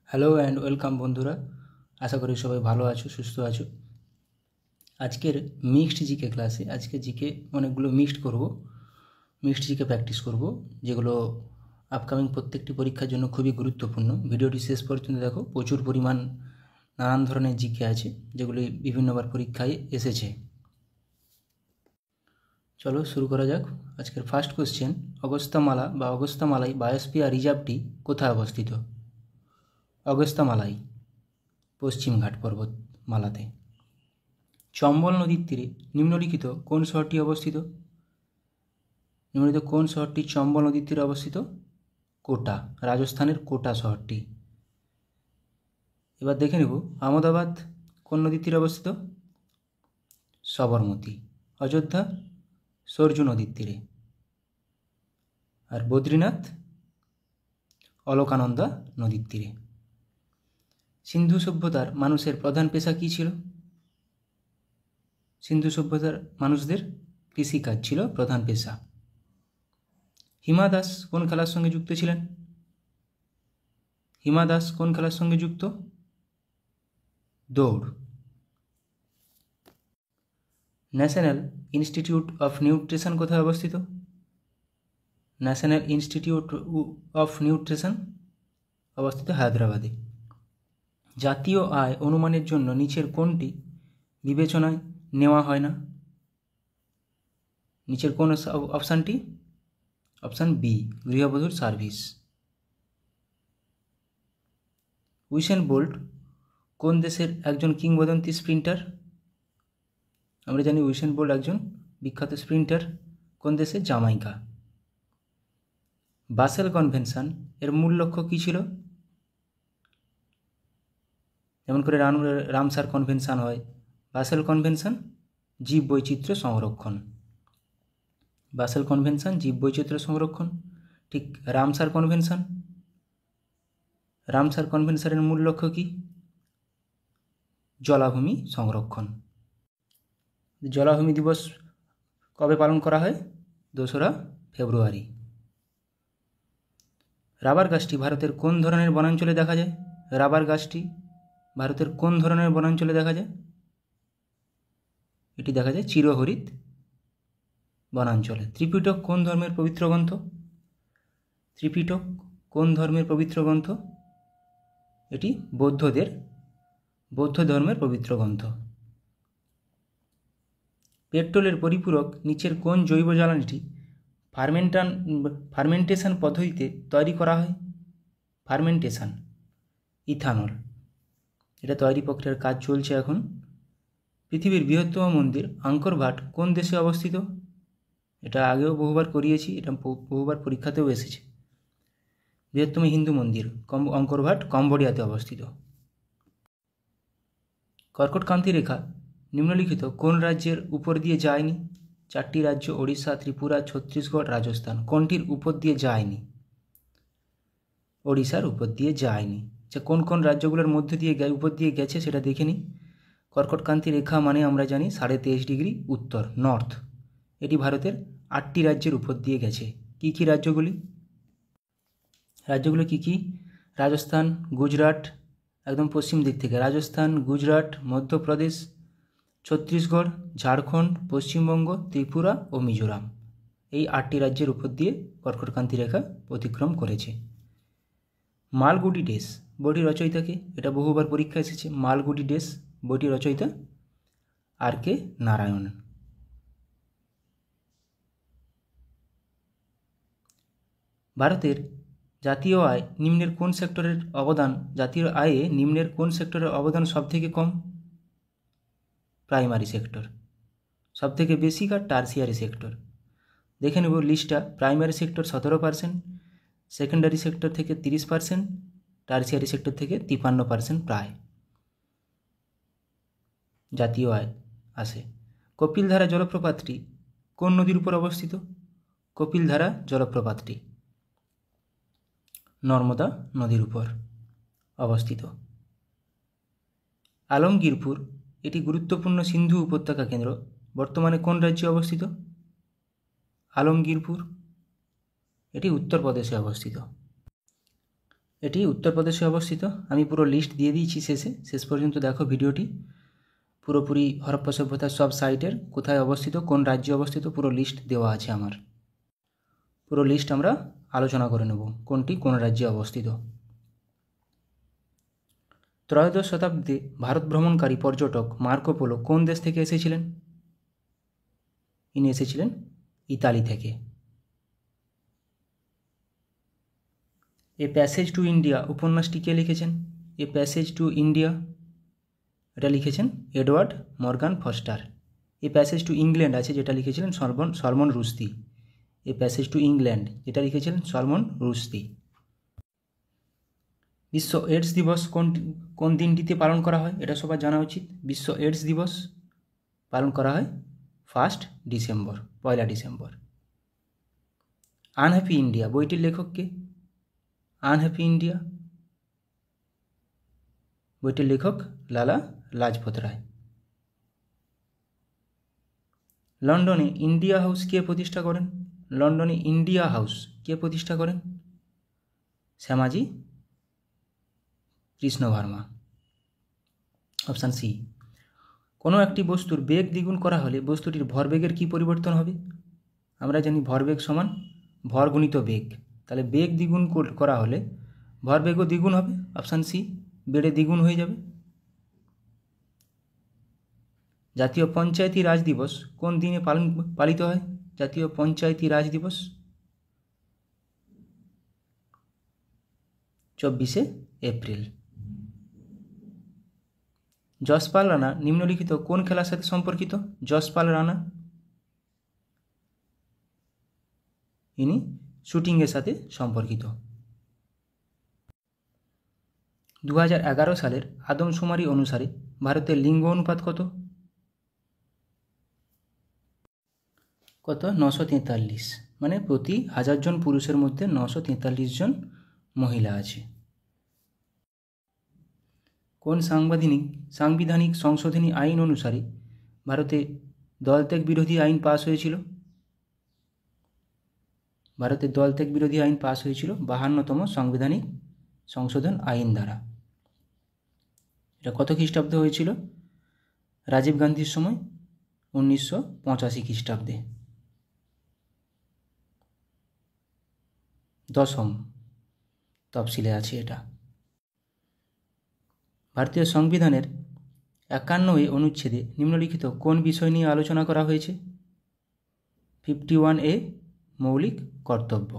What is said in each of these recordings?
Hello and welcome বন্ধুরা, আশা করি সবাই ভালো আছো, সুস্থ আছো। আজকের মিক্সড জিকে ক্লাসে আজকে জিকে অনেকগুলো মিক্সড জিকে প্র্যাকটিস করব, যেগুলো আপকামিং প্রত্যেকটি পরীক্ষার জন্য খুবই গুরুত্বপূর্ণ। ভিডিওটি শেষ পর্যন্ত দেখো, প্রচুর পরিমাণ নানান ধরনের জিকে আছে যেগুলি বিভিন্নবার পরীক্ষায় এসেছে। চলো শুরু করা যাক। আজকের ফার্স্ট কোশ্চেন, অগস্ত্যামালা বা অগস্ত্যামালাই বায়োস্ফিয়ার রিজার্ভটি কোথায় অবস্থিত? অগস্ত্যামালাই পশ্চিমঘাট পর্বতমালাতে। চম্বল নদীর তীরে নিম্নলিখিত কোন শহরটি অবস্থিত? নিম্নলিখিত কোন শহরটি চম্বল নদীর তীরে অবস্থিত? কোটা, রাজস্থানের কোটা শহরটি। এবার দেখে নেব, আহমেদাবাদ কোন নদীর তীরে অবস্থিত? সবরমতী। অযোধ্যা সরজু নদীর তীরে। আর বদ্রীনাথ অলকানন্দা নদীর তীরে। সিন্ধু সভ্যতার মানুষের প্রধান পেশা কী ছিল? সিন্ধু সভ্যতার মানুষদের কৃষিকাজ ছিল প্রধান পেশা। হিমা দাস কোন খেলার সঙ্গে যুক্ত ছিলেন? হিমা দাস কোন খেলার সঙ্গে যুক্ত? দৌড়। ন্যাশনাল ইনস্টিটিউট অফ নিউট্রিশন কোথায় অবস্থিত? ন্যাশনাল ইনস্টিটিউট অফ নিউট্রিশন অবস্থিত হায়দ্রাবাদে। জাতীয় আয় অনুমানের জন্য নিচের কোনটি বিবেচনায় নেওয়া হয় না? নিচের কোন অপশানটি? অপশান বি, গৃহবধূর সার্ভিস। উইসেন বোল্ট কোন দেশের একজন কিংবদন্তি স্প্রিন্টার? আমরা জানি উইসেন বোল্ট একজন বিখ্যাত স্প্রিন্টার। কোন দেশে? জামাইকা। বাসেল কনভেনশন এর মূল লক্ষ্য কী ছিল? যেমন করে রামসার কনভেনশন হয়, বাসেল কনভেনশন জীব বৈচিত্র্য সংরক্ষণ। বাসেল কনভেনশন জীব বৈচিত্র্য সংরক্ষণ। ঠিক রামসার কনভেনশনের মূল লক্ষ্য কী? জলাভূমি সংরক্ষণ। জলাভূমি দিবস কবে পালন করা হয়? 2রা ফেব্রুয়ারি। রাবার গাছটি ভারতের কোন ধরনের বনাঞ্চলে দেখা যায়? রাবার গাছটি ভারতের কোন ধরনের বনাঞ্চলে দেখা যায়? এটি দেখা যায় চিরহরিত বনাঞ্চলে। ত্রিপিটক কোন ধর্মের পবিত্র গ্রন্থ? ত্রিপিটক কোন ধর্মের পবিত্র গ্রন্থ? এটি বৌদ্ধ ধর্মের পবিত্র গ্রন্থ। পেট্রোলের পরিপূরক নিচের কোন জৈব জ্বালানিটি ফার্মেন্টেশন পদ্ধতিতে তৈরি করা হয়? Fermentation, ethanol. এটা তৈরি প্রক্রিয়ার কাজ চলছে এখন। পৃথিবীর বৃহত্তম মন্দির আঙ্কর ভাট কোন দেশে অবস্থিত? এটা আগেও বহুবার করিয়েছি, এটা বহুবার পরীক্ষাতেও এসেছে। বৃহত্তম হিন্দু মন্দির আঙ্কর ভাট কম্বোডিয়াতে অবস্থিত। কর্কটক্রান্তি রেখা নিম্নলিখিত কোন রাজ্যের উপর দিয়ে যায়নি? 4টি রাজ্য, ওড়িশা, ত্রিপুরা, ছত্তিশগড়, রাজস্থান। কোনটির উপর দিয়ে যায়নি? ওড়িশার উপর দিয়ে যায়নি। আচ্ছা, কোন কোন রাজ্যগুলোর মধ্যে দিয়ে উপর দিয়ে গেছে সেটা দেখে নিই। কর্কটক্রান্তি রেখা মানে আমরা জানি 23.5 ডিগ্রি উত্তর, নর্থ। এটি ভারতের 8টি রাজ্যের উপর দিয়ে গেছে। কী কী রাজ্যগুলি? রাজ্যগুলো কী কী? রাজস্থান, গুজরাট, একদম পশ্চিম দিক থেকে রাজস্থান, গুজরাট, মধ্যপ্রদেশ, ছত্তিশগড়, ঝাড়খণ্ড, পশ্চিমবঙ্গ, ত্রিপুরা ও মিজোরাম। এই 8টি রাজ্যের উপর দিয়ে কর্কটক্রান্তি রেখা অতিক্রম করেছে। মালগুডি ডেস বইটির রচয়িতাকে? এটা বহুবার পরীক্ষা এসেছে। মালগুডি ডেস বইটির রচয়িতা R.K. নারায়ণ। ভারতের জাতীয় আয়ে নিম্নের কোন সেক্টরের অবদান সবথেকে কম? Primary sector. সবথেকে বেশি টার্সিয়ারি সেক্টর। দেখে নেব লিস্টটা। প্রাইমারি সেক্টর 17%, সেকেন্ডারি সেক্টর থেকে 30%, টার্সিয়ারি সেক্টর থেকে 53% প্রায় জাতীয় আয় আসে। কপিলধারা জলপ্রপাতটি কোন নদীর উপর অবস্থিত? কপিলধারা জলপ্রপাতটি নর্মদা নদীর উপর অবস্থিত। আলমগীরপুর এটি গুরুত্বপূর্ণ সিন্ধু উপত্যকা কেন্দ্র বর্তমানে কোন রাজ্যে অবস্থিত? আলমগীরপুর এটি উত্তরপ্রদেশে অবস্থিত। এটি উত্তরপ্রদেশে অবস্থিত। আমি পুরো লিস্ট দিয়ে দিয়েছি শেষ পর্যন্ত দেখো ভিডিওটি। পুরোপুরি হরপ্পা সভ্যতার সব সাইটের কোথায় অবস্থিত, কোন রাজ্যে অবস্থিত, পুরো লিস্ট দেওয়া আছে আমার। পুরো লিস্ট আমরা আলোচনা করে নেব কোনটি কোন রাজ্যে অবস্থিত। ত্রয়োদশ শতাব্দীতে ভারত ভ্রমণকারী পর্যটক মার্কো পোলো কোন দেশ থেকে এসেছিলেন? ইনি এসেছিলেন ইতালি থেকে। এ প্যাসেজ টু ইন্ডিয়া উপন্যাসটি কে লিখেছেন? এ প্যাসেজ টু ইন্ডিয়া এটা লিখেছেন Edward Morgan Forster. A passage to England আছে যেটা লিখেছিলেন Salman Rushdie. A passage to England যেটা লিখেছিলেন সলমন রুশদি। বিশ্ব এইডস দিবস কোন দিনটিতে পালন করা হয়? এটা সবার জানা উচিত। বিশ্ব এইডস দিবস পালন করা হয় 1 ডিসেম্বর, 1 ডিসেম্বর। আনহ্যাপি ইন্ডিয়া বইটির লেখক কে? আনহ্যাপি ইন্ডিয়া বইটির লেখক লালা লাজপত রায়। লন্ডনে ইন্ডিয়া হাউস কে প্রতিষ্ঠা করেন? লন্ডনে ইন্ডিয়া হাউস কে প্রতিষ্ঠা করেন? শ্যামাজি কৃষ্ণ ভার্মা। Option C. কোনো একটি বস্তুর বেগ দ্বিগুণ করা হলে বস্তুটির ভরবেগের কি পরিবর্তন হবে? আমরা জানি ভরবেগ সমান ভর গুণিত বেগ, তাহলে বেগ দ্বিগুণ করা হলে ভরবেগও দ্বিগুণ হবে। অপশান সি, বেড়ে দ্বিগুণ হয়ে যাবে। জাতীয় পঞ্চায়েতি রাজ দিবস কোন দিনে পালিত হয়? জাতীয় পঞ্চায়েতি রাজ দিবস 24শে এপ্রিল। যশপাল রাণা নিম্নলিখিত কোন খেলার সাথে সম্পর্কিত? যশপাল রাণা ইনি শুটিংয়ের সাথে সম্পর্কিত। 2011 সালের আদমশুমারি অনুসারে ভারতের লিঙ্গ অনুপাত কত? কত? 943। মানে প্রতি 1000 জন পুরুষের মধ্যে 943 জন মহিলা আছে। কোন সাংবিধানিক সংশোধনী আইন অনুসারে ভারতে দলত্যাগ বিরোধী আইন পাস হয়েছিল? ভারতে দলত্যাগ বিরোধী আইন পাস হয়েছিল 52তম সাংবিধানিক সংশোধন আইন দ্বারা। এটা কত খ্রিস্টাব্দে হয়েছিল? রাজীব গান্ধীর সময় 1985 খ্রিস্টাব্দে। 10ম তফসিলে আছে এটা। ভারতীয় সংবিধানের 51 অনুচ্ছেদে নিম্নলিখিত কোন বিষয় নিয়ে আলোচনা করা হয়েছে? 51A মৌলিক কর্তব্য।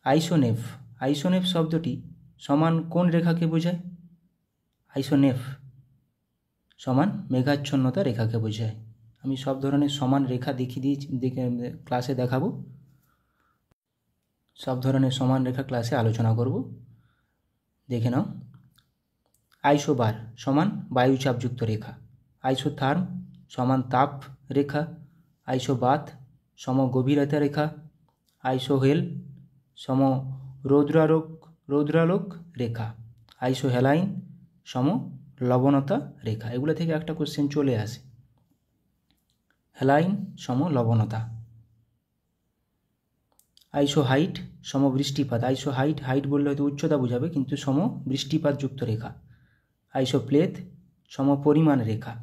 আইসোনেফ শব্দটি সমান কোন রেখাকে বোঝায়? আইসোনেফ সমান মেঘাচ্ছন্নতা রেখাকে বোঝায়। আমি সব ধরনের সমান রেখা ক্লাসে দেখাবো। সব ধরনের সমান রেখা ক্লাসে আলোচনা করব, দেখে নাও। আইসোবার সমান বায়ুচাপযুক্ত রেখা। আইসোথার্ম সমান তাপ রেখা। আইসোবাত সম গভীরতা রেখা। আইসোহেল সম রৌদ্রালোক রেখা। আইসোহ্যালাইন সম লবণতা রেখা। এগুলো থেকে একটা কোশ্চেন চলে আসে। হ্যালাইন সম লবণতা। আইসোহাইট সম বৃষ্টিপাত। হাইট বললে হয়তো উচ্চতা বোঝাবে, কিন্তু সম বৃষ্টিপাতযুক্ত রেখা। আইসোপ্লেথ সম পরিমাণ রেখা।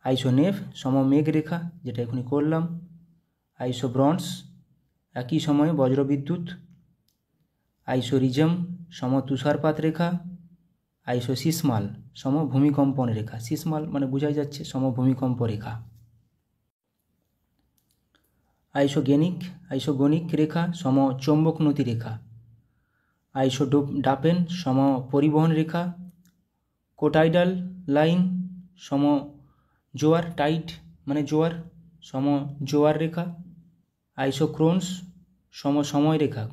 আইসোনেফ সম মেঘ রেখা, যেটা এখনই করলাম। আইসোব্রন্স একই সময়ে বজ্রবিদ্যুৎ। আইসোরিজম সম তুষারপাত রেখা। আইসোসিসমাল সম ভূমিকম্পন রেখা। সিসমাল মানে বোঝাই যাচ্ছে সমভূমিকম্প রেখা। আইসোগনিক রেখা সম চৌম্বক নতি রেখা। আইসোডাপেন সম পরিবহন রেখা। কোটাইডাল লাইন সম জোয়ার, টাইড মানে জোয়ার, সম জোয়ার রেখা। আইসোক্রোনস সম সময় রেখা।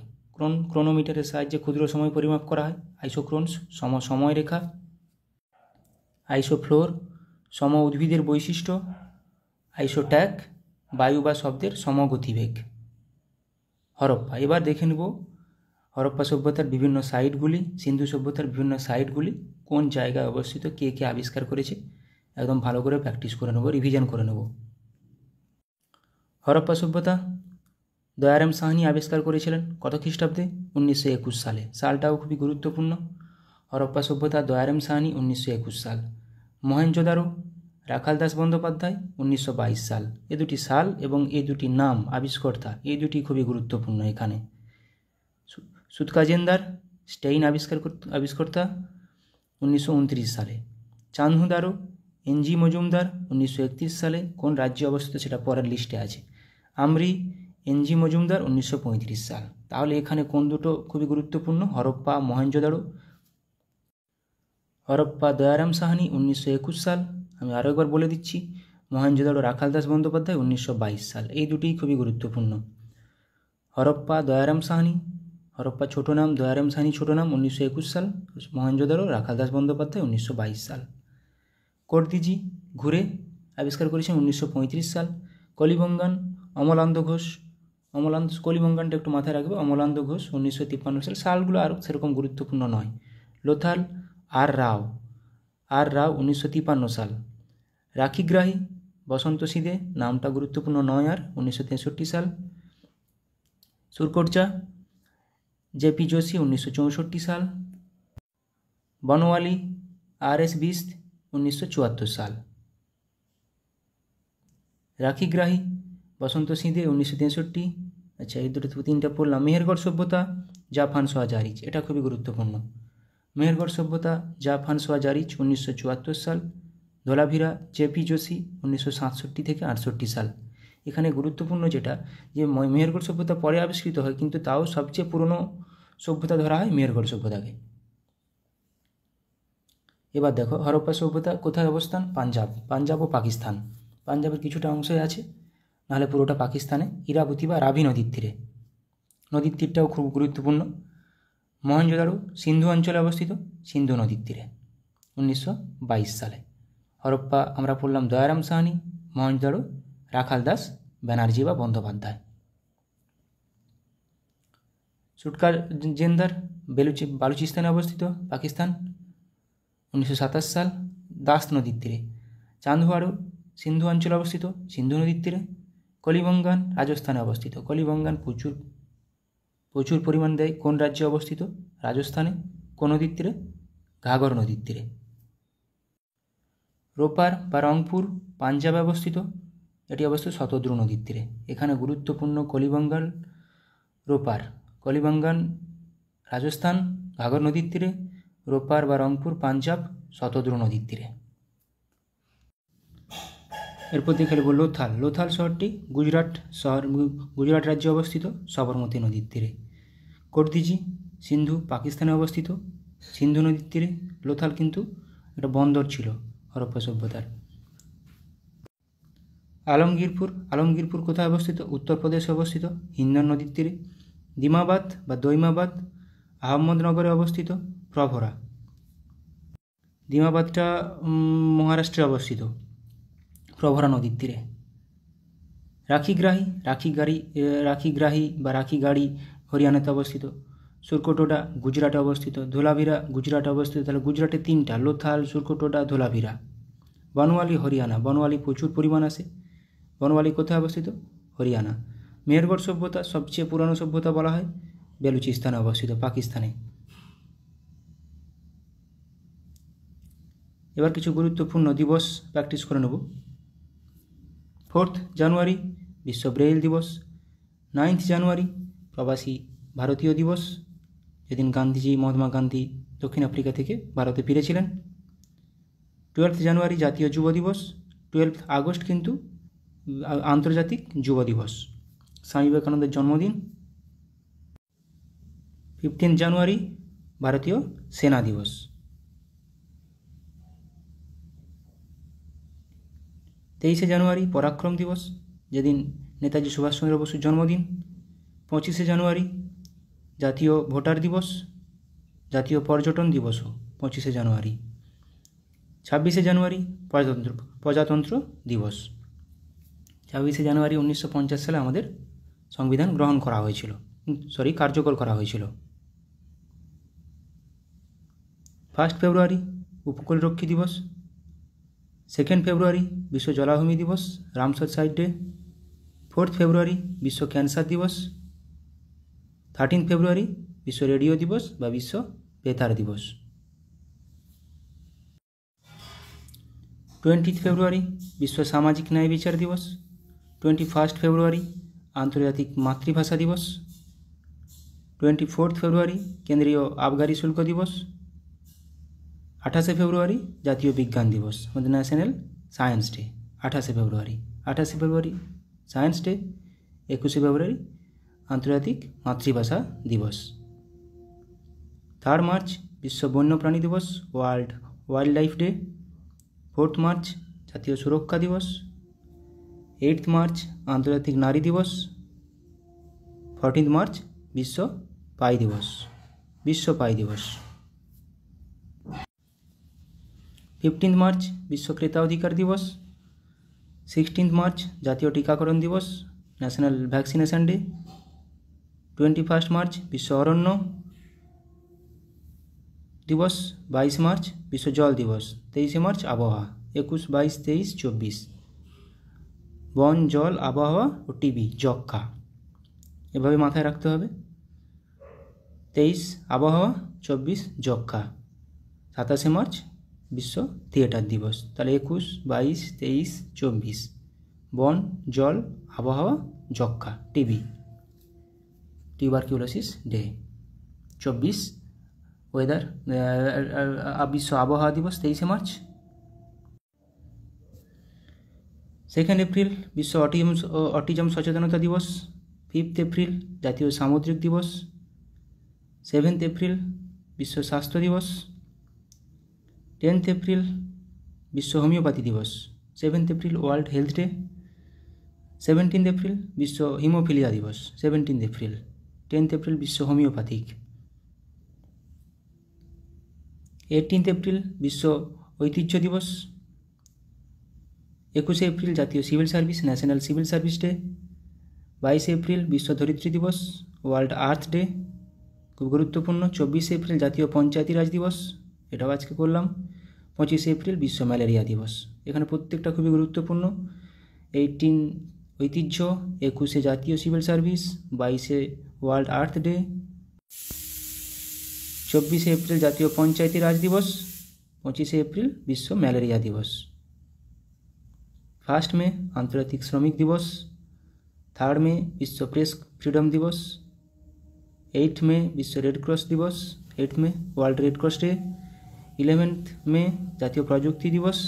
ক্রোনোমিটারের সাহায্যে ক্ষুদ্র সময় পরিমাপ করা হয়। আইসোক্রোনস সম সময় রেখা। আইসোফ্লোর সম উদ্ভিদের বৈশিষ্ট্য। আইসোট্যাক বায়ু বা শব্দের সমগতিবেগ। হরপ্পা। এবার দেখে নেব হরপ্পা সভ্যতার বিভিন্ন সাইটগুলি, সিন্ধু সভ্যতার বিভিন্ন সাইটগুলি কোন জায়গায় অবস্থিত, কে কে আবিষ্কার করেছে। একদম ভালো করে প্র্যাকটিস করে নেব, রিভিশন করে নেব। হরপ্পা সভ্যতা দয়ারাম সাহানি আবিষ্কার করেছিলেন কত খ্রিস্টাব্দে? 1921 সালে। সালটাও খুবই গুরুত্বপূর্ণ। হরপ্পা সভ্যতা দয়ারাম সাহানি 1921 সাল। মহেঞ্জোদারো রাখালদাস বন্দ্যোপাধ্যায় 1922 সাল। এ দুটি সাল এবং এই দুটি নাম আবিষ্কর্তা এই দুটি খুবই গুরুত্বপূর্ণ এখানে। সুতকাজেন্দার স্টেইন আবিষ্কর্তা 1929 সালে। চাঁদহুদারো এনজি মজুমদার 1931 সালে। কোন রাজ্যে অবস্থিত সেটা পরের লিস্টে আছে। আমরি এনজি মজুমদার 1935 সাল। তাহলে এখানে কোন দুটো খুবই গুরুত্বপূর্ণ? হরপ্পা মহেঞ্জোদারো। হরপ্পা দয়ারাম সাহানি 1921 সাল। আমি আরও একবার বলে দিচ্ছি, মহেঞ্জোদারো রাখালদাস বন্দ্যোপাধ্যায় 1922 সাল। এই দুটিই খুবই গুরুত্বপূর্ণ। হরপ্পা দয়ারাম সাহানি, হরপ্পা ছোট নাম, দয়ারাম সাহানি ছোট নাম, 1921 সাল। মহেঞ্জোদারো রাখালদাস বন্দ্যোপাধ্যায় 1922 সাল। কর্দিজি ঘুরে আবিষ্কার করেছেন 1935 সাল। কলিবঙ্গান অমলান্দ ঘোষ, কলিবঙ্গানটা একটু মাথায় রাখবে, অমলান্দ ঘোষ 1953 সাল। সালগুলো আর সেরকম গুরুত্বপূর্ণ নয়। লোথাল আর রাও 1953 সাল। রাখিগ্রাহী বসন্ত সিদে, নামটা গুরুত্বপূর্ণ নয় আর, 1963 সাল। সুরকোটচা জেপি যোশী 1964 সাল। বনওয়ালি RS বিস্ত 1974 সাল। রাখিগ্রাহী বসন্ত সিদে 1963। আচ্ছা, এই দুটো তিনটা পড়লাম। মেহেরগড় সভ্যতা জাফান শাহ জারিচ, এটা খুবই গুরুত্বপূর্ণ। মেহেরগড় সভ্যতা জাফান শাহ জারিচ 1974 সাল। ধোলাভিরা জেপি যোশী 1967 থেকে 68 সাল। এখানে গুরুত্বপূর্ণ যেটা, যে মেহেরগড় সভ্যতা পরে আবিষ্কৃত হয়, কিন্তু তাও সবচেয়ে পুরনো সভ্যতা ধরা হয় মেহেরগড় সভ্যতাকে। এবার দেখো হরপ্পা সভ্যতা কোথায় অবস্থান? পাঞ্জাব ও পাকিস্তান। পাঞ্জাবের কিছুটা অংশই আছে, নাহলে পুরোটা পাকিস্তানে। ইরাবতী বা রাভি নদীর তীরে, নদীর তীরটাও খুব গুরুত্বপূর্ণ। মহেঞ্জোদারো সিন্ধু অঞ্চলে অবস্থিত, সিন্ধু নদীর তীরে, 1922 সালে। হরপ্পা আমরা পড়লাম দয়ারাম সাহানি, মহেঞ্জোদারো রাখালদাস ব্যানার্জি বা বন্দ্যোপাধ্যায়। সুটকা জেন্দার বালুচিস্তানে অবস্থিত, পাকিস্তান, 1927 সাল। দাস নদীর তীরে। চাঁদহুয়ারো সিন্ধু অঞ্চলে অবস্থিত, সিন্ধু নদীর তীরে। কলিবঙ্গান রাজস্থানে অবস্থিত। কলিবঙ্গান প্রচুর পরিমাণ দেয়। কোন রাজ্যে অবস্থিত? রাজস্থানে। কোন নদীর তীরে? ঘাঘর নদীর তীরে। রোপার বা রংপুর পাঞ্জাবে অবস্থিত, এটি অবস্থিত শতদ্রু নদীর তীরে। এখানে গুরুত্বপূর্ণ কলিবঙ্গান, রোপার। কলিবঙ্গান রাজস্থান ঘাঘর নদীর তীরে, রোপার বা রংপুর পাঞ্জাব শতদ্রু নদীর তীরে। এরপর দেখে নেব লোথাল শহরটি গুজরাট রাজ্যে অবস্থিত, সবরমতী নদীর তীরে। কর্দিজি সিন্ধু পাকিস্তানে অবস্থিত, সিন্ধু নদীর তীরে। লোথাল কিন্তু একটা বন্দর ছিল হরপ্পা সভ্যতার। আলমগীরপুর কোথায় অবস্থিত? উত্তরপ্রদেশে অবস্থিত, হিন্দন নদীর তীরে। দিমাবাদ বা দৈমাবাদ আহমদনগরে অবস্থিত, প্রভরা। দিমাবাদটা মহারাষ্ট্রে অবস্থিত, প্রভরা নদীর তীরে। রাখিগ্রাহী বা রাখিগাড়ি হরিয়ানাতে অবস্থিত। সুরকোটোডা গুজরাটে অবস্থিত। ধোলাভিরা গুজরাটে অবস্থিত। তাহলে গুজরাটে তিনটা, লোথাল, সুরকোটোডা, ধোলাভিরা। বনওয়ালি হরিয়ানা, বনওয়ালি প্রচুর পরিমাণ আছে। বনওয়ালি কোথায় অবস্থিত? হরিয়ানা। মেহেরগড় সভ্যতা সবচেয়ে পুরানো সভ্যতা বলা হয়, বেলুচিস্তানে অবস্থিত, পাকিস্তানে। এবার কিছু গুরুত্বপূর্ণ দিবস প্র্যাকটিস করে নেব। 4 জানুয়ারি বিশ্ব ব্রেইল দিবস। 9 জানুয়ারি প্রবাসী ভারতীয় দিবস, যেদিন মহাত্মা গান্ধী দক্ষিণ আফ্রিকা থেকে ভারতে ফিরেছিলেন। 12 জানুয়ারি জাতীয় যুব দিবস। 12 আগস্ট কিন্তু আন্তর্জাতিক যুব দিবস, স্বামী বিবেকানন্দের জন্মদিন। 15 জানুয়ারি ভারতীয় সেনা দিবস। 23 জানুয়ারি পরাক্রম দিবস, যেদিন নেতাজি সুভাষচন্দ্র বসুর জন্মদিন। 25 জানুয়ারি জাতীয় ভোটার দিবস, জাতীয় পর্যটন দিবসও 25 জানুয়ারি। 26 জানুয়ারি প্রজাতন্ত্র দিবস। 26 জানুয়ারি 1950 সালে আমাদের সংবিধান কার্যকর করা হয়েছিল। 1 ফেব্রুয়ারি উপকূলরক্ষী দিবস। 2 ফেব্রুয়ারি বিশ্ব জলাভূমি দিবস, রামসার সাইট ডে। 4 ফেব্রুয়ারি বিশ্ব ক্যান্সার দিবস। 13 ফেব্রুয়ারি বিশ্ব রেডিও দিবস বা বিশ্ব বেতার দিবস। 20 ফেব্রুয়ারি বিশ্ব সামাজিক ন্যায় বিচার দিবস। 21 ফেব্রুয়ারি আন্তর্জাতিক মাতৃভাষা দিবস। 24 ফেব্রুয়ারি কেন্দ্রীয় আবগারি শুল্ক দিবস। 28 ফেব্রুয়ারি জাতীয় বিজ্ঞান দিবস, আমাদের ন্যাশনাল সায়েন্স ডে। 28 ফেব্রুয়ারি সায়েন্স ডে। 21 ফেব্রুয়ারি আন্তর্জাতিক মাতৃভাষা দিবস। 3 মার্চ বিশ্ব বন্যপ্রাণী দিবস, world wild life day. 4 March জাতীয় সুরক্ষা দিবস। 8 মার্চ আন্তর্জাতিক নারী দিবস। 14 মার্চ বিশ্ব পাই দিবস। 15 মার্চ বিশ্ব ক্রেতা অধিকার দিবস। 16 মার্চ জাতীয় টিকাকরণ দিবস, ন্যাশনাল ভ্যাকসিনেশন ডে। 21 মার্চ বিশ্ব অরণ্য দিবস। 22 মার্চ বিশ্ব জল দিবস। 23 মার্চ আবহাওয়া। 21, 22, 23, 24 বন, জল, আবহাওয়া ও টিবি, যক্ষ্মা, এভাবে মাথায় রাখতে হবে। 23 আবহাওয়া, 24 যক্ষ্মা। 27 মার্চ বিশ্ব থিয়েটার দিবস। তাহলে 21, 22, 23, 24 বন, জল, আবহাওয়া, যক্ষ্মা, টিবি, টিউবারকিউলোসিস ডে। 24 ওয়েদার বিশ্ব আবহাওয়া দিবস 23 মার্চ। 2 এপ্রিল বিশ্ব অটিজম সচেতনতা দিবস। 5 এপ্রিল জাতীয় সামুদ্রিক দিবস। 7 এপ্রিল বিশ্ব স্বাস্থ্য দিবস। 10 এপ্রিল বিশ্ব হোমিওপ্যাথি দিবস। 7 April world health day. 17 April বিশ্ব হিমোফিলিয়া দিবস। 17 এপ্রিল। 10 এপ্রিল বিশ্ব হোমিওপ্যাথিক। 18 এপ্রিল বিশ্ব ঐতিহ্য দিবস। 21 এপ্রিল জাতীয় civil service, national civil service day. 22 April বিশ্ব ধরিত্রী দিবস, ওয়ার্ল্ড আর্থ ডে, খুব গুরুত্বপূর্ণ। 24 এপ্রিল জাতীয় পঞ্চায়েতি রাজ দিবস, এটাও আজকে করলাম। 25 এপ্রিল বিশ্ব ম্যালেরিয়া দিবস। এখানে প্রত্যেকটা খুবই গুরুত্বপূর্ণ। 18 ঐতিহ্য, 21 জাতীয় civil service, 22 world earth day, 24 April জাতীয় পঞ্চায়েতি রাজ দিবস, 25 এপ্রিল বিশ্ব ম্যালেরিয়া দিবস। 1 মে আন্তর্জাতিক শ্রমিক দিবস। 3 মে বিশ্ব প্রেস ফ্রিডম দিবস। 8 মে বিশ্ব রেড ক্রস দিবস, 8 মে ওয়ার্ল্ড রেড ক্রস ডে। 11 মে জাতীয় প্রযুক্তি দিবস।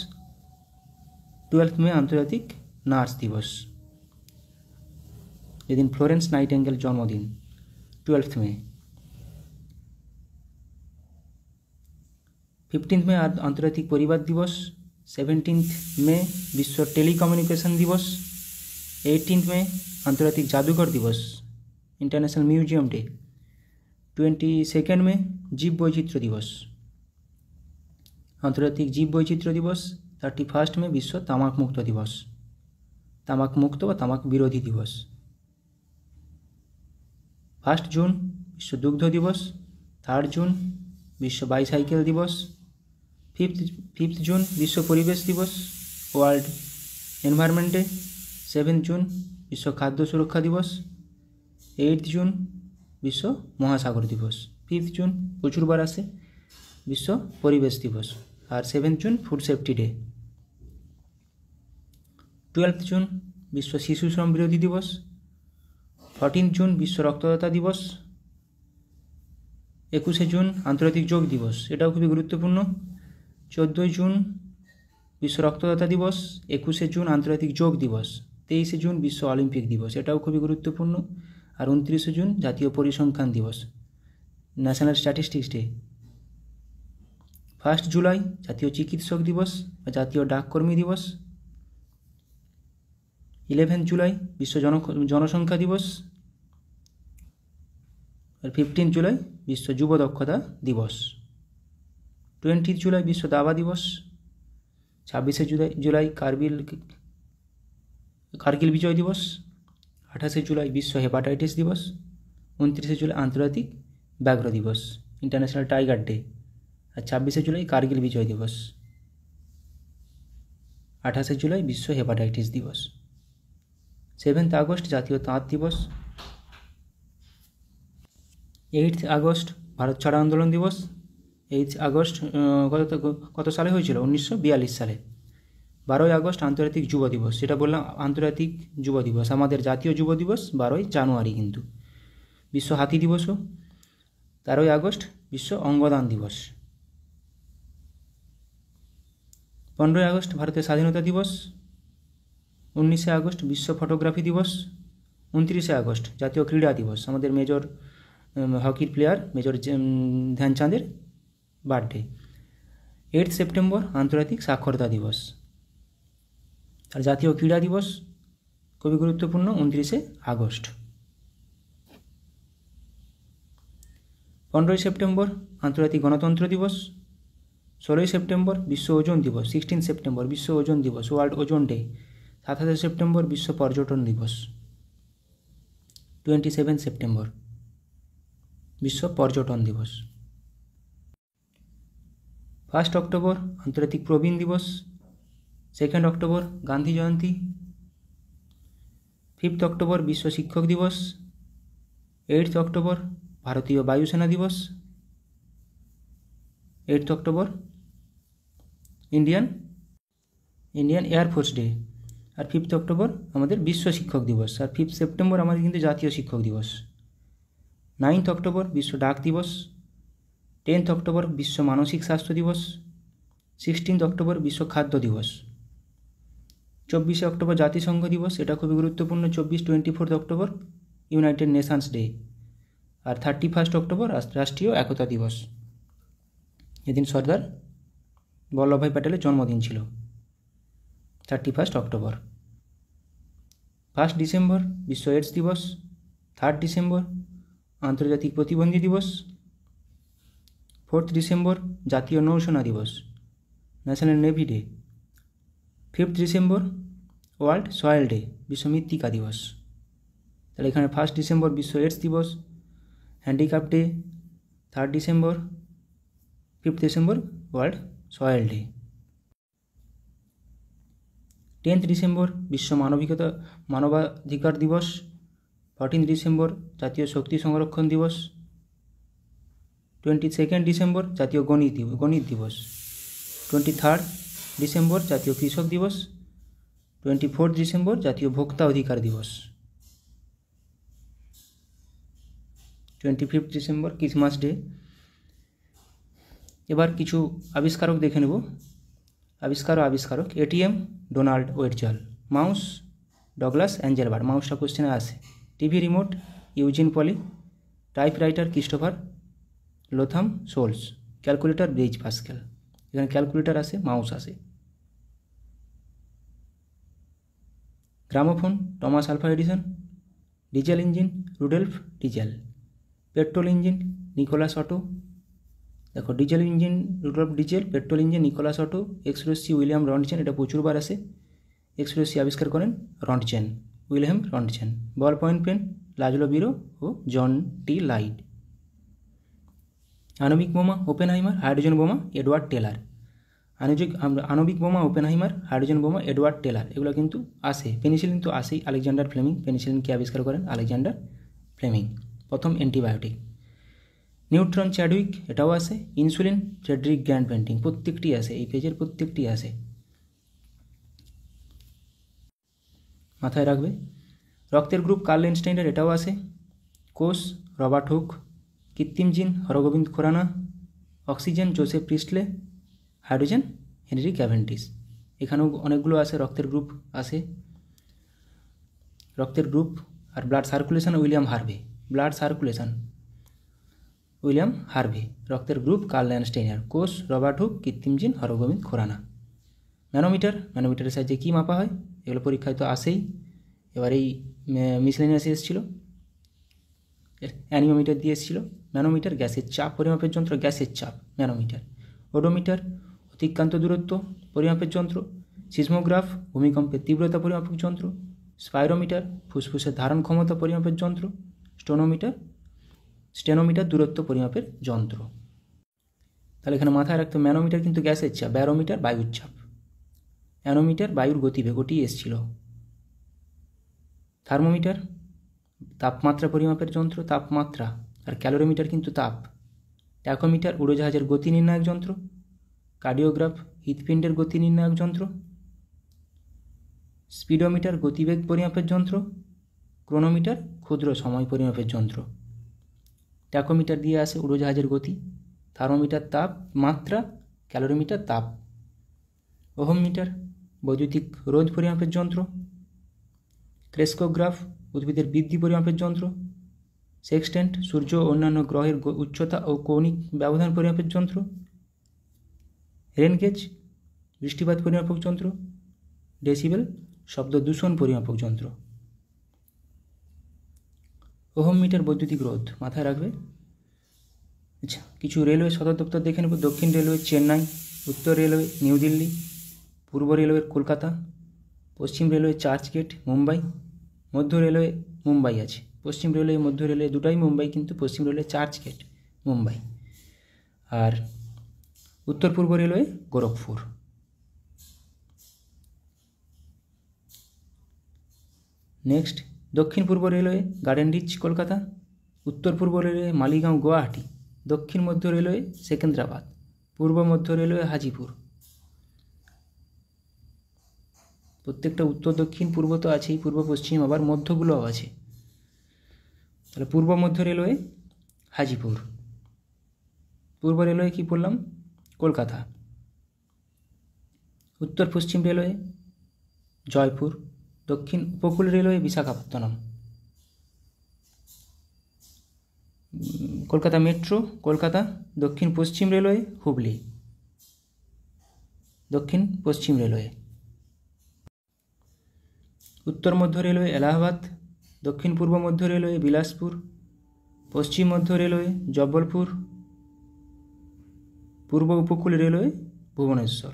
12 মে আন্তর্জাতিক নার্স দিবস, যেদিন ফ্লোরেন্স নাইটেঙ্গেল জন্মদিন, 12 মে। 15 মে আন্তর্জাতিক পরিবার দিবস। 17 মে বিশ্ব টেলিকমিউনিকেশন দিবস। 18 মে আন্তর্জাতিক জাদুঘর দিবস, ইন্টারন্যাশনাল মিউজিয়াম ডে। 22 মে জীব বৈচিত্র্য দিবস, আন্তর্জাতিক জীব বৈচিত্র্য দিবস। 31 মে বিশ্ব তামাক মুক্ত দিবস, তামাক মুক্ত বা তামাক বিরোধী দিবস। 1 জুন বিশ্ব দুগ্ধ দিবস। 3 জুন বিশ্ব বাইসাইকেল দিবস। 5 জুন বিশ্ব পরিবেশ দিবস, ওয়ার্ল্ড এনভায়রনমেন্ট ডে। 7 জুন বিশ্ব খাদ্য সুরক্ষা দিবস। 8 জুন বিশ্ব মহাসাগর দিবস। 5 জুন প্রচুরবার আসে, বিশ্ব পরিবেশ দিবস। আর 7 June food safety day. 12 June বিশ্ব শিশু শ্রম বিরোধী দিবস। 14 জুন বিশ্ব রক্তদাতা দিবস। 21 জুন আন্তর্জাতিক যোগ দিবস, এটাও খুবই গুরুত্বপূর্ণ। 14 জুন বিশ্ব রক্তদাতা দিবস। 21 জুন আন্তর্জাতিক যোগ দিবস। 23 জুন বিশ্ব অলিম্পিক দিবস, এটাও খুবই গুরুত্বপূর্ণ। আর 29 জুন জাতীয় পরিসংখ্যান দিবস, ন্যাশনাল স্ট্যাটিস্টিক্স ডে। 1 জুলাই জাতীয় চিকিৎসক দিবস বা জাতীয় ডাককর্মী দিবস। 11 জুলাই বিশ্ব জনসংখ্যা দিবস। আর 15 জুলাই বিশ্ব যুব দক্ষতা দিবস। 20 জুলাই বিশ্ব দাবা দিবস। 26 জুলাই কার্গিল বিজয় দিবস। 28 জুলাই বিশ্ব হেপাটাইটিস দিবস। 29 জুলাই আন্তর্জাতিক ব্যাঘ্র দিবস, ইন্টারন্যাশনাল টাইগার ডে। আর 26 জুলাই কার্গিল বিজয় দিবস। 28 জুলাই বিশ্ব হেপাটাইটিস দিবস। 7 আগস্ট জাতীয় তাঁত দিবস। 8 আগস্ট ভারত ছাড়ো আন্দোলন দিবস। 8 আগস্ট কত সালে হয়েছিল? 1942 সালে। 12 আগস্ট আন্তর্জাতিক যুব দিবস, যেটা বললাম আন্তর্জাতিক যুব দিবস। আমাদের জাতীয় যুব দিবস 12 জানুয়ারি কিন্তু। বিশ্ব হাতি দিবসও 13 আগস্ট বিশ্ব অঙ্গদান দিবস। 15 আগস্ট ভারতের স্বাধীনতা দিবস। 19 আগস্ট বিশ্ব ফটোগ্রাফি দিবস। 29 আগস্ট জাতীয় ক্রীড়া দিবস, আমাদের মেজর হকির প্লেয়ার মেজর ধ্যানচাঁদের বার্থডে। 8 সেপ্টেম্বর আন্তর্জাতিক সাক্ষরতা দিবস। আর জাতীয় ক্রীড়া দিবস খুবই গুরুত্বপূর্ণ 29 আগস্ট। 15 সেপ্টেম্বর আন্তর্জাতিক গণতন্ত্র দিবস। 16 সেপ্টেম্বর বিশ্ব ওজন দিবস। 16 সেপ্টেম্বর বিশ্ব ওজন দিবস, ওয়ার্ল্ড ওজন ডে। 27 সেপ্টেম্বর বিশ্ব পর্যটন দিবস। 27 সেপ্টেম্বর বিশ্ব পর্যটন দিবস। 1 অক্টোবর আন্তর্জাতিক প্রবীণ দিবস। 2 অক্টোবর গান্ধী জয়ন্তী। 5 অক্টোবর বিশ্ব শিক্ষক দিবস। 8 অক্টোবর ভারতীয় বায়ুসেনা দিবস। 8 অক্টোবর ইন্ডিয়ান এয়ারফোর্স ডে। আর 5 অক্টোবর আমাদের বিশ্ব শিক্ষক দিবস। আর 5 সেপ্টেম্বর আমাদের কিন্তু জাতীয় শিক্ষক দিবস। 9 অক্টোবর বিশ্ব ডাক দিবস। 10 অক্টোবর বিশ্ব মানসিক স্বাস্থ্য দিবস। 16 অক্টোবর বিশ্ব খাদ্য দিবস। 24 অক্টোবর জাতিসংঘ দিবস, এটা খুবই গুরুত্বপূর্ণ। 24 অক্টোবর ইউনাইটেড নেশনস ডে। আর 31 অক্টোবর রাষ্ট্রীয় একতা দিবস, এদিন সর্দার বল্লভভাই প্যাটেলের জন্মদিন ছিল। 31 অক্টোবর। 1 ডিসেম্বর বিশ্ব এইডস দিবস। 3 ডিসেম্বর আন্তর্জাতিক প্রতিবন্ধী দিবস। 4 ডিসেম্বর জাতীয় নৌসেনা দিবস, national navy day. 5 December world soil day, বিশ্ব মৃত্তিকা দিবস। তাহলে এখানে 1 ডিসেম্বর বিশ্ব এইডস দিবস, handicap day. 3 December, 5 December world soil day. 10 December বিশ্ব মানবাধিকার দিবস। 14 ডিসেম্বর জাতীয় শক্তি সংরক্ষণ দিবস। 22 ডিসেম্বর জাতীয় গণিত দিবস। 23 ডিসেম্বর জাতীয় কৃষক দিবস। 24 ডিসেম্বর জাতীয় ভোক্তা অধিকার দিবস। 25 ডিসেম্বর ক্রিসমাস ডে। এবার কিছু আবিষ্কারক দেখে নেব। আবিষ্কারক ATM Donald Wetzel, mouse Douglas Engelbart, মাউসটা কোশ্চেনে আসে। TV remote Eugene Polley, typewriter Christopher Latham Sholes, calculator Blaise Pascal. এখানে ক্যালকুলেটর আসে, মাউস আসে। Gramophone Thomas Alva Edison. Diesel engine Rudolf Diesel. Petrol engine Nikolaus Otto. দেখো diesel engine Rudolf Diesel, petrol engine Nikolaus Otto. এক্সরোসি William Roentgen, এটা প্রচুরবার আসে। এক্সরোসি আবিষ্কার করেন William Roentgen. Ball point pen Laszlo Biro ও জন টি লাইড। আণবিক বোমা ওপেনহাইমার, হাইড্রোজেন বোমা এডওয়ার্ড টেলার। আণবিক বোমা ওপেনহাইমার, হাইড্রোজেন বোমা এডওয়ার্ড টেলার, এগুলো কিন্তু আসে। পেনিসিলিন তো আসেই, আলেকজান্ডার ফ্লেমিং। পেনিসিলিনকে আবিষ্কার করেন আলেকজান্ডার ফ্লেমিং, প্রথম অ্যান্টিবায়োটিক। নিউট্রন চ্যাডউইক, এটাও আসে। ইনসুলিন ফ্রেডরিক গ্র্যান্ড পেন্টিং, প্রত্যেকটি আসে, এই পেজের প্রত্যেকটি আসে, মাথায় রাখবে। রক্তের গ্রুপ কার্ল লেনস্টাইনের, এটাও আসে। কোষ রবার্ট হুক। কৃত্রিম gene Hargobind Khorana. Oxygen Joseph Priestley. Hydrogen Henry Cavendish. এখানেও অনেকগুলো আসে, রক্তের গ্রুপ আসে। রক্তের গ্রুপ আর ব্লাড সার্কুলেশন উইলিয়াম হার্ভে। রক্তের গ্রুপ কার্ল ল্যান্ডস্টাইনার। কোষ রবার্ট হুক। কৃত্রিম জিন হরগোবিন্দ খুরানা। ম্যানোমিটারের সাহায্যে কী মাপা হয়? এগুলো পরীক্ষায় তো আসেই। এবার এই মিসলেনিয়াসে এসেছিল, অ্যানিওমিটার দিয়ে এসেছিল। ম্যানোমিটার গ্যাসের চাপ পরিমাপের যন্ত্র, গ্যাসের চাপ ম্যানোমিটার। ওডোমিটার অতিক্রান্ত দূরত্ব পরিমাপের যন্ত্র। সিসমোগ্রাফ ভূমিকম্পের তীব্রতা পরিমাপক যন্ত্র। স্পাইরোমিটার ফুসফুসের ধারণ ক্ষমতা পরিমাপের যন্ত্র। স্টেনোমিটার দূরত্ব পরিমাপের যন্ত্র। তাহলে এখানে মাথায় রাখতে, ম্যানোমিটার কিন্তু গ্যাসের চাপ, ব্যারোমিটার বায়ুর চাপ, অ্যানোমিটার বায়ুর গতিবেগ, ওটি এসেছিল। থার্মোমিটার তাপমাত্রা পরিমাপের যন্ত্র, তাপমাত্রা, আর ক্যালোরিমিটার কিন্তু তাপ। ট্যাকোমিটার উড়োজাহাজের গতি নির্ণায়ক যন্ত্র। কার্ডিওগ্রাফ হৃৎপিণ্ডের গতি নির্ণায়ক যন্ত্র। স্পিডোমিটার গতিবেগ পরিমাপের যন্ত্র। ক্রোনোমিটার ক্ষুদ্র সময় পরিমাপের যন্ত্র। ট্যাকোমিটার দিয়ে আসে উড়োজাহাজের গতি, থার্মোমিটার তাপ মাত্রা, ক্যালোরিমিটার তাপ। ওহম মিটার বৈদ্যুতিক রোধ পরিমাপের যন্ত্র। ক্রেস্কোগ্রাফ উদ্ভিদের বৃদ্ধি পরিমাপের যন্ত্র। সেক্সটেন্ট সূর্য ও অন্যান্য গ্রহের উচ্চতা ও কৌণিক ব্যবধান পরিমাপের যন্ত্র। রেনগেজ বৃষ্টিপাত পরিমাপক যন্ত্র। ডেসিবেল শব্দ দূষণ পরিমাপক যন্ত্র। ওহম মিটার বৈদ্যুতিক রোধ মাথায় রাখবে। আচ্ছা, কিছু রেলওয়ে সদর দপ্তর দেখে নেব। দক্ষিণ রেলওয়ে চেন্নাই, উত্তর রেলওয়ে নিউ দিল্লি, পূর্ব রেলওয়ে কলকাতা, পশ্চিম রেলওয়ে চার্চগেট মুম্বাই, মধ্য রেলওয়ে মুম্বাই আছে। পশ্চিম রেলওয়ে মধ্য রেলওয়ে দুটাই মুম্বাই, কিন্তু পশ্চিম রেলওয়ে চার্চগেট মুম্বাই। আর উত্তর পূর্ব রেলওয়ে গোরখপুর। নেক্সট দক্ষিণ পূর্ব রেলওয়ে গার্ডেন রিচ কলকাতা, উত্তর পূর্ব রেলওয়ে মালিগাঁও গুয়াহাটি, দক্ষিণ মধ্য রেলওয়ে সেকেন্দ্রাবাদ, পূর্ব মধ্য রেলওয়ে হাজিপুর। প্রত্যেকটা উত্তর দক্ষিণ পূর্ব তো আছেই, পূর্ব পশ্চিম আবার মধ্যগুলোও আছে। তাহলে পূর্ব মধ্য রেলওয়ে হাজিপুর। পূর্ব রেলওয়ে কী বললাম? কলকাতা। উত্তর পশ্চিম রেলওয়ে জয়পুর, দক্ষিণ উপকূল রেলওয়ে বিশাখাপত্তনম। কলকাতা মেট্রো কলকাতা, দক্ষিণ পশ্চিম রেলওয়ে হুগলি, দক্ষিণ পশ্চিম রেলওয়ে। উত্তর মধ্য রেলওয়ে এলাহাবাদ, দক্ষিণ পূর্ব মধ্য রেলওয়ে বিলাসপুর, পশ্চিম মধ্য রেলওয়ে জব্বলপুর, পূর্ব উপকূল railway Bhubaneswar,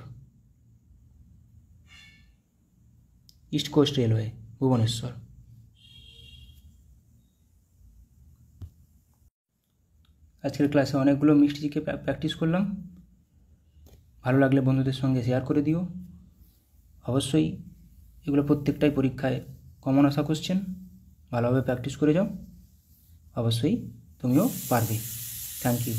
East Coast Railway Bhubaneswar. আজকের ক্লাসে অনেকগুলো মিক্সড জিকে প্র্যাকটিস করলাম। ভালো লাগলে বন্ধুদের সঙ্গে শেয়ার করে দিও। অবশ্যই এগুলো প্রত্যেকটাই পরীক্ষায় কমন আসা কোশ্চেন, ভালোভাবে প্র্যাকটিস করে যাও, অবশ্যই তুমিও পারবে। Thank you.